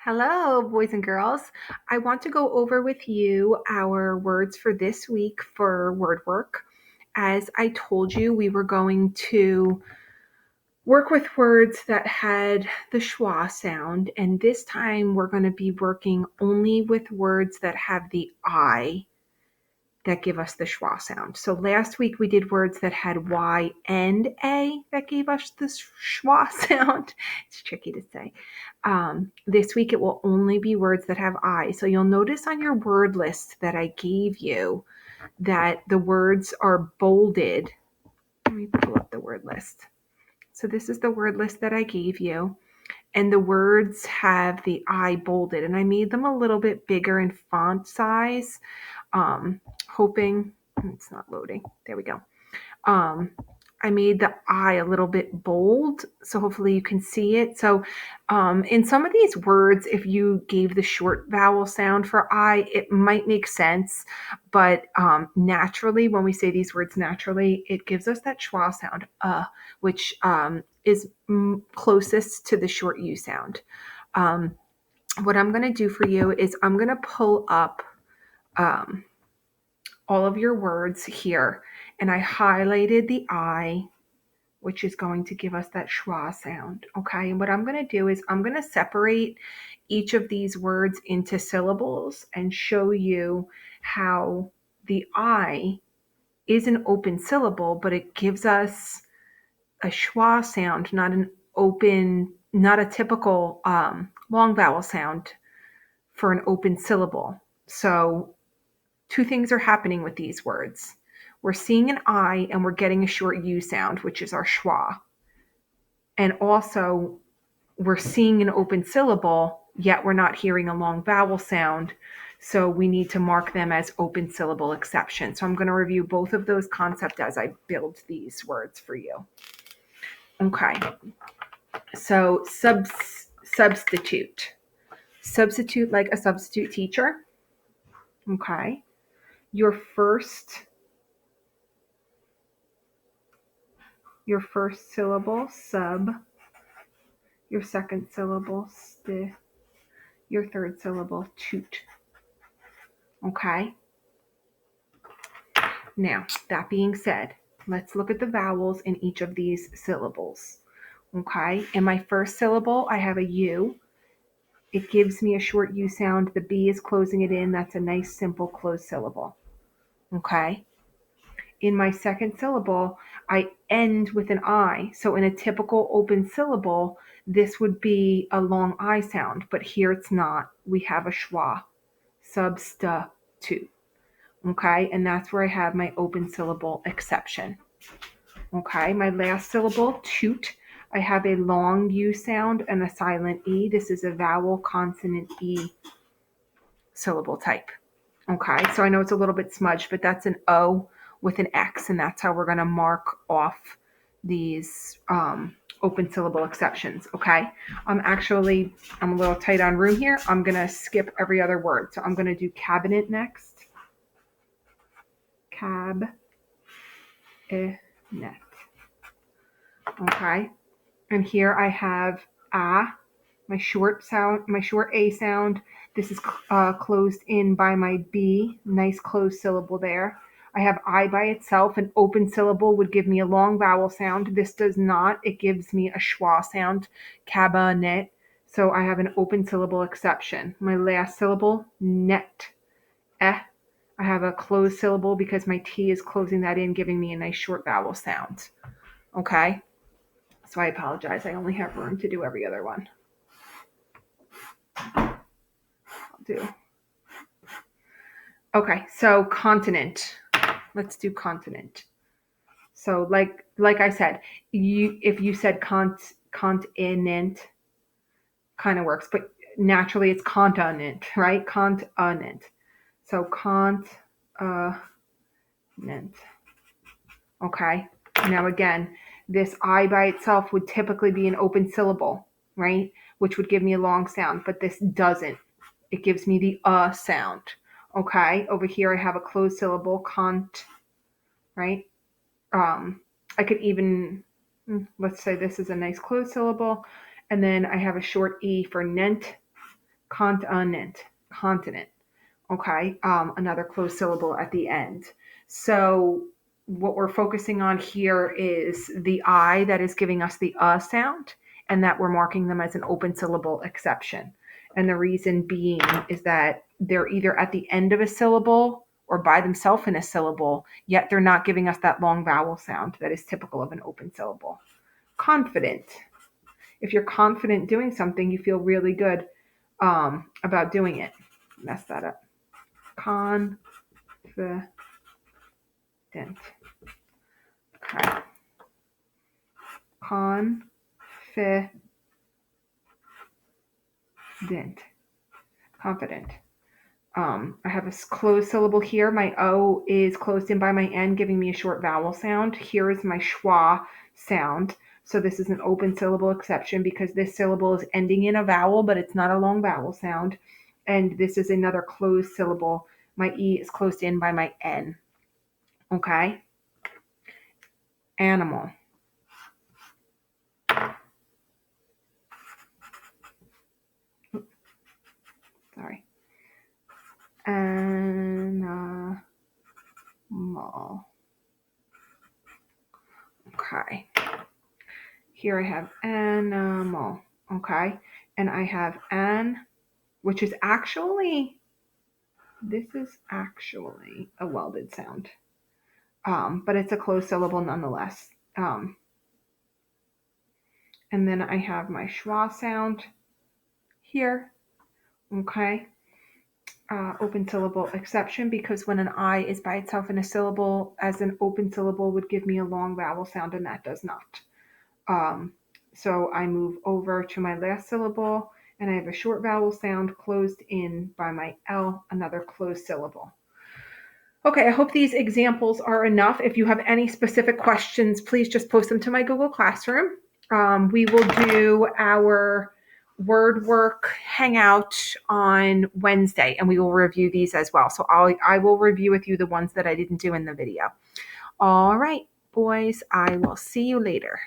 Hello, boys and girls. I want to go over with you our words for this week for word work. As I told you, we were going to work with words that had the schwa sound, and this time we're going to be working only with words that have the I that give us the schwa sound. So last week we did words that had Y and A that gave us the schwa sound. It's tricky to say. This week it will only be words that have I. So you'll notice on your word list that I gave you that the words are bolded. Let me pull up the word list. So this is the word list that I gave you. And the words have the I bolded. And I made them a little bit bigger in font size, hoping it's not loading. There we go. I made the I a little bit bold, so hopefully you can see it. So in some of these words, if you gave the short vowel sound for I, it might make sense. But naturally, when we say these words naturally, it gives us that schwa sound, which is closest to the short U sound. What I'm going to do for you is I'm going to pull up all of your words here, and I highlighted the I, which is going to give us that schwa sound. Okay, and what I'm going to do is I'm going to separate each of these words into syllables and show you how the I is an open syllable, but it gives us a schwa sound, not a typical long vowel sound for an open syllable. So two things are happening with these words. We're seeing an I and we're getting a short U sound, which is our schwa. And also, we're seeing an open syllable, yet we're not hearing a long vowel sound. So we need to mark them as open syllable exceptions. So I'm going to review both of those concepts as I build these words for you. Okay. So substitute. Substitute like a substitute teacher. Okay. Your first syllable, sub. Your second syllable, st. Your third syllable, toot. Okay? Now, that being said, let's look at the vowels in each of these syllables. Okay? In my first syllable, I have a U. It gives me a short U sound. The B is closing it in. That's a nice, simple closed syllable. Okay? In my second syllable, I end with an I. So in a typical open syllable, this would be a long I sound, but here it's not. We have a schwa, substitute. Okay, and that's where I have my open syllable exception. Okay, my last syllable, toot, I have a long U sound and a silent E. This is a vowel consonant E syllable type. Okay, so I know it's a little bit smudged, but that's an O with an X, and that's how we're going to mark off these open syllable exceptions. Okay, I'm a little tight on room here. I'm going to skip every other word. So I'm going to do cabinet next. Cabinet. Okay, and here I have my short A sound. This is closed in by my B, nice closed syllable there. I have I by itself. An open syllable would give me a long vowel sound. This does not. It gives me a schwa sound, cabinet. So I have an open syllable exception. My last syllable, net. I have a closed syllable because my T is closing that in, giving me a nice short vowel sound. Okay? So I apologize. I only have room to do every other one. I'll do. Okay, so continent. Let's do continent. So like I said, if you said continent, kind of works, but naturally it's continent, right? Continent. So continent. Okay. Now again, this I by itself would typically be an open syllable, right? Which would give me a long sound, but this doesn't. It gives me the sound. Okay. Over here I have a closed syllable, right? I could even, let's say this is a nice closed syllable, and then I have a short E for nent. continent, continent. Okay, another closed syllable at the end. So what we're focusing on here is the I that is giving us the sound, and that we're marking them as an open syllable exception. And the reason being is that they're either at the end of a syllable or by themselves in a syllable, yet they're not giving us that long vowel sound that is typical of an open syllable. Confident. If you're confident doing something, you feel really good about doing it. Mess that up. Confident. Okay. Confident. Confident. I have a closed syllable here. My O is closed in by my N, giving me a short vowel sound. Here is my schwa sound. So this is an open syllable exception because this syllable is ending in a vowel, but it's not a long vowel sound. And this is another closed syllable. My E is closed in by my N. Okay? Animal. Sorry. Animal. Okay. Here I have animal. Okay. And I have an, which is actually, this is actually a welded sound. But it's a closed syllable nonetheless. And then I have my schwa sound here. Okay. Open syllable exception because when an I is by itself in a syllable, as an open syllable would give me a long vowel sound, and that does not. So I move over to my last syllable, and I have a short vowel sound closed in by my L, another closed syllable. Okay, I hope these examples are enough. If you have any specific questions, please just post them to my Google Classroom. We will do our word work hangout on Wednesday, and we will review these as well. So I will review with you the ones that I didn't do in the video. All right, boys, I will see you later.